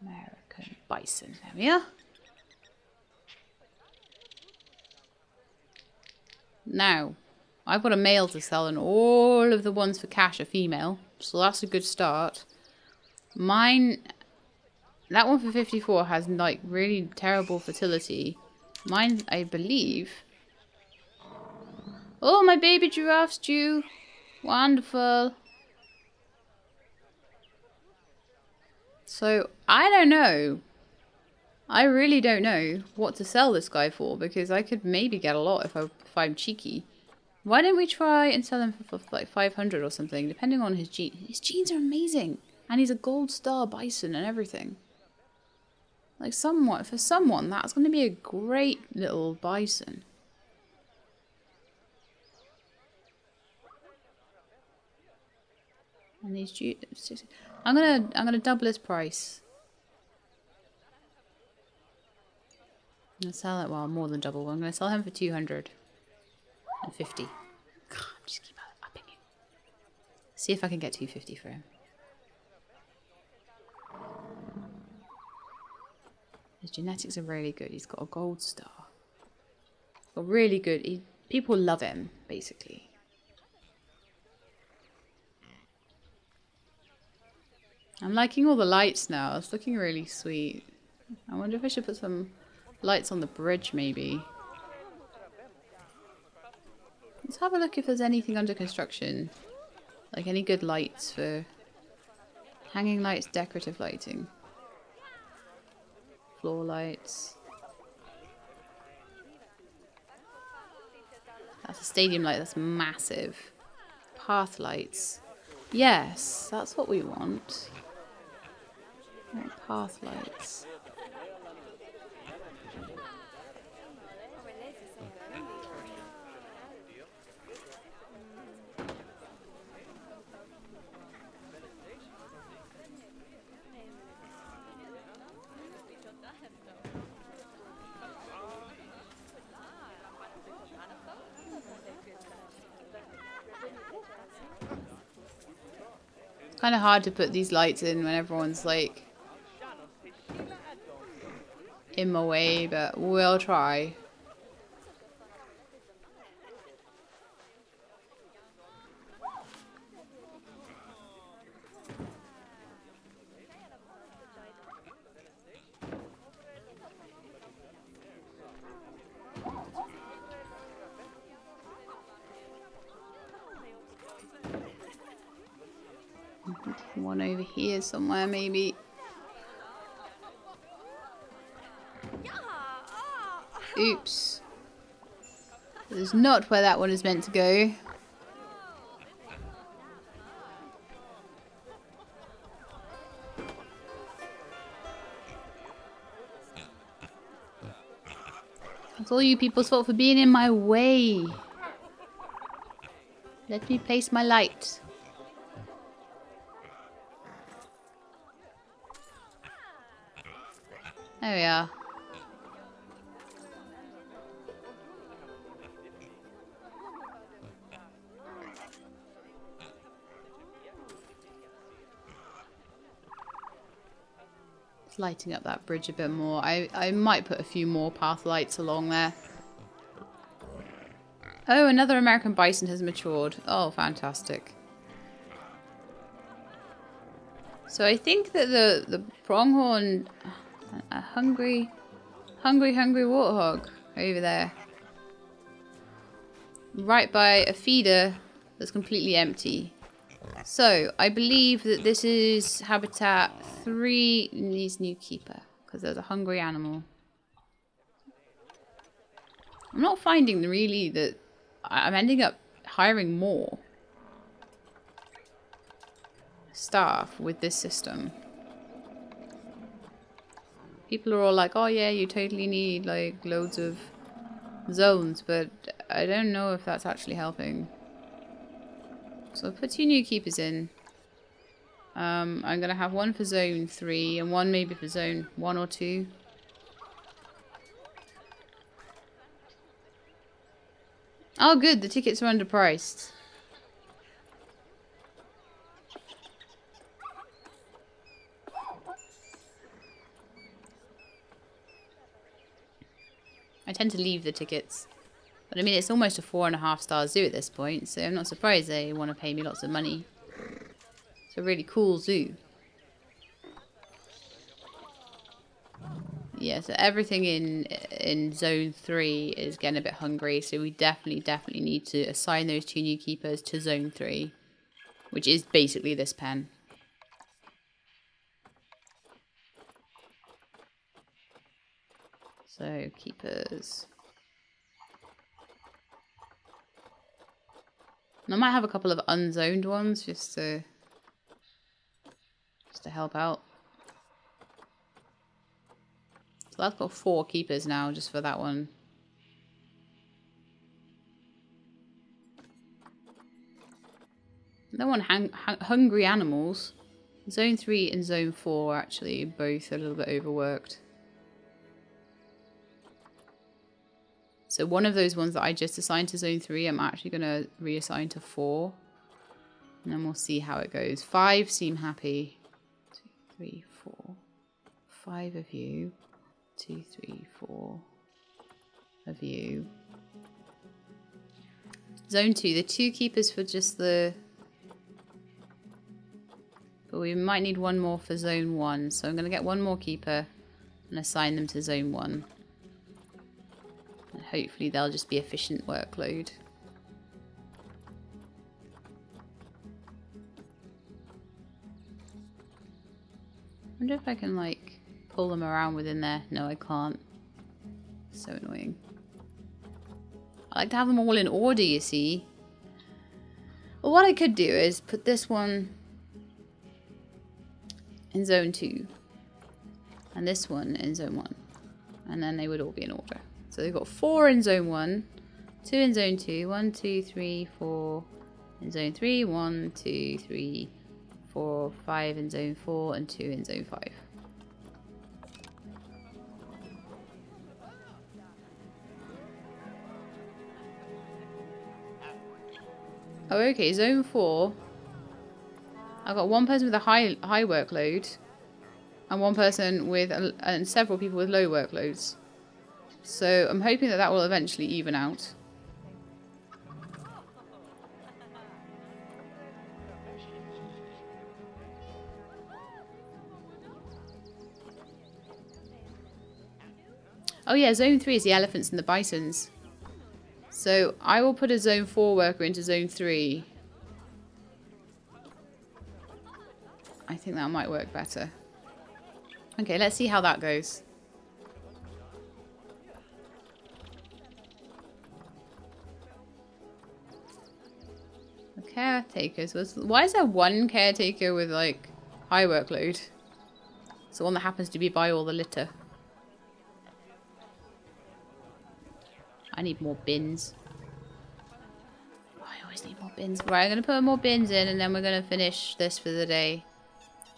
American bison. There we are. Now, I've got a male to sell and all of the ones for cash are female. So that's a good start. Mine, that one for 54 has like really terrible fertility. Mine, I believe. Oh, my baby giraffe's due. Wonderful. So, I don't know. I really don't know what to sell this guy for because I could maybe get a lot if I'm cheeky. Why don't we try and sell him for like 500 or something, depending on his genes. His genes are amazing. And he's a gold star bison and everything. Like for someone, that's going to be a great little bison. And these I'm gonna double his price. I'm gonna sell it, well, more than double. I'm gonna sell him for 250. God, just keep upping it. See if I can get 250 for him. His genetics are really good. He's got a gold star. Got really good. People love him, basically. I'm liking all the lights now. It's looking really sweet. I wonder if I should put some lights on the bridge, maybe. Let's have a look if there's anything under construction. Like any good lights for hanging lights, decorative lighting. Floor lights. That's a stadium light, that's massive. Path lights. Yes, that's what we want. Path lights. Kind of hard to put these lights in when everyone's like in my way, but we'll try. One over here somewhere, maybe. Oops. This is not where that one is meant to go. It's all you people's fault for being in my way. Let me place my light. There we are. It's lighting up that bridge a bit more. I might put a few more path lights along there. Oh, another American bison has matured. Oh, fantastic. So I think that the pronghorn, a hungry warthog over there. Right by a feeder that's completely empty. So I believe that this is habitat 3 needs new keeper because there's a hungry animal. I'm not finding really that I'm ending up hiring more staff with this system. People are all like, oh yeah, you totally need like loads of zones, but I don't know if that's actually helping. So I'll put 2 new keepers in. I'm going to have 1 for zone 3 and 1 maybe for zone 1 or 2. Oh good, the tickets are underpriced. I tend to leave the tickets. But I mean, it's almost a 4.5-star zoo at this point, so I'm not surprised they want to pay me lots of money. It's a really cool zoo. Yeah, so everything in zone 3 is getting a bit hungry, so we definitely need to assign those 2 new keepers to zone 3, which is basically this pen. So keepers. And I might have a couple of unzoned ones just to help out. So that's got 4 keepers now just for that one. That one, hungry animals. Zone 3 and zone 4 are actually both a little bit overworked. So one of those ones that I just assigned to zone 3, I'm actually going to reassign to 4. And then we'll see how it goes. 5 seem happy. 2, 3, 4. 5 of you. 2, 3, 4 of you. Zone 2, the 2 keepers for just the... But we might need 1 more for zone 1. So I'm going to get 1 more keeper and assign them to zone 1. And hopefully they'll just be efficient workload. I wonder if I can like pull them around within there. No, I can't. So annoying. I like to have them all in order, you see. Well, what I could do is put this one in zone 2 and this one in zone 1, and then they would all be in order. So they've got 4 in zone 1, 2 in zone 2, 1, 2, 3, 4 in zone 3, 1, 2, 3, 4, 5 in zone 4, and 2 in zone 5. Oh, okay, zone 4. I've got 1 person with a high workload, and 1 person with and several people with low workloads. So I'm hoping that that will eventually even out. Oh yeah, zone 3 is the elephants and the bisons. So I will put a zone 4 worker into zone 3. I think that might work better. Okay, let's see how that goes. Caretakers. Why is there 1 caretaker with like high workload? It's the one that happens to be by all the litter. I need more bins. Oh, I always need more bins. Right, I'm going to put more bins in and then we're going to finish this for the day.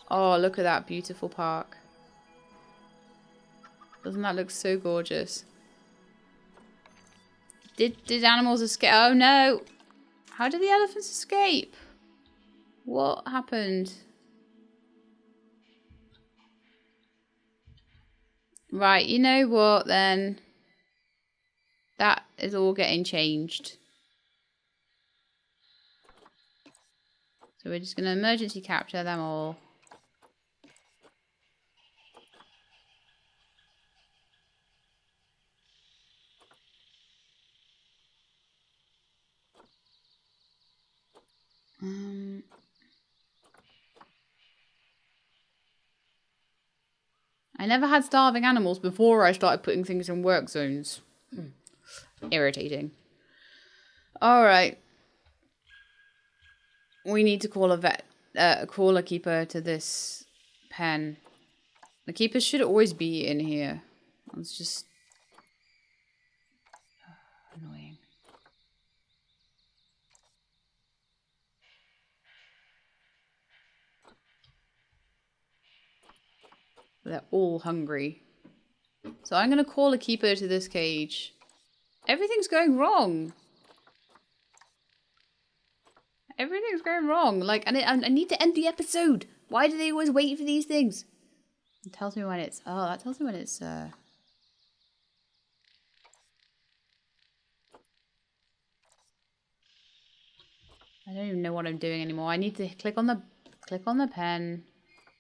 Oh, look at that beautiful park. Doesn't that look so gorgeous? Did animals escape? Oh no! How did the elephants escape? What happened? Right, you know what then? That is all getting changed. So we're just going to emergency capture them all. I never had starving animals before I started putting things in work zones. Irritating. Alright. We need to call call a keeper to this pen. The keepers should always be in here. It's just annoying. They're all hungry. So I'm going to call a keeper to this cage. Everything's going wrong. Everything's going wrong. Like, and I need to end the episode. Why do they always wait for these things? It tells me when it's... Oh, that tells me when it's... I don't even know what I'm doing anymore. I need to click on the pen.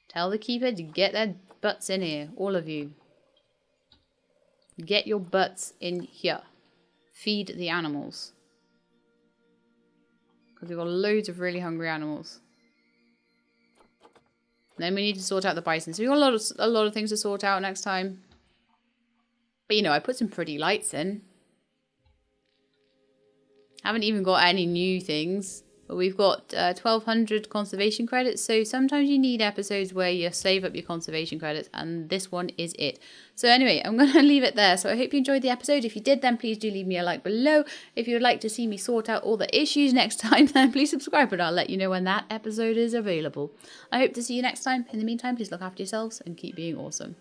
Tell the keeper to get their butts in here. All of you. Get your butts in here. Feed the animals. Because we've got loads of really hungry animals. Then we need to sort out the bison. So we've got a lot of things to sort out next time. But you know, I put some pretty lights in. Haven't even got any new things. But we've got 1,200 conservation credits. So sometimes you need episodes where you save up your conservation credits. And this one is it. So anyway, I'm going to leave it there. So I hope you enjoyed the episode. If you did, then please do leave me a like below. If you would like to see me sort out all the issues next time, then please subscribe. And I'll let you know when that episode is available. I hope to see you next time. In the meantime, please look after yourselves and keep being awesome.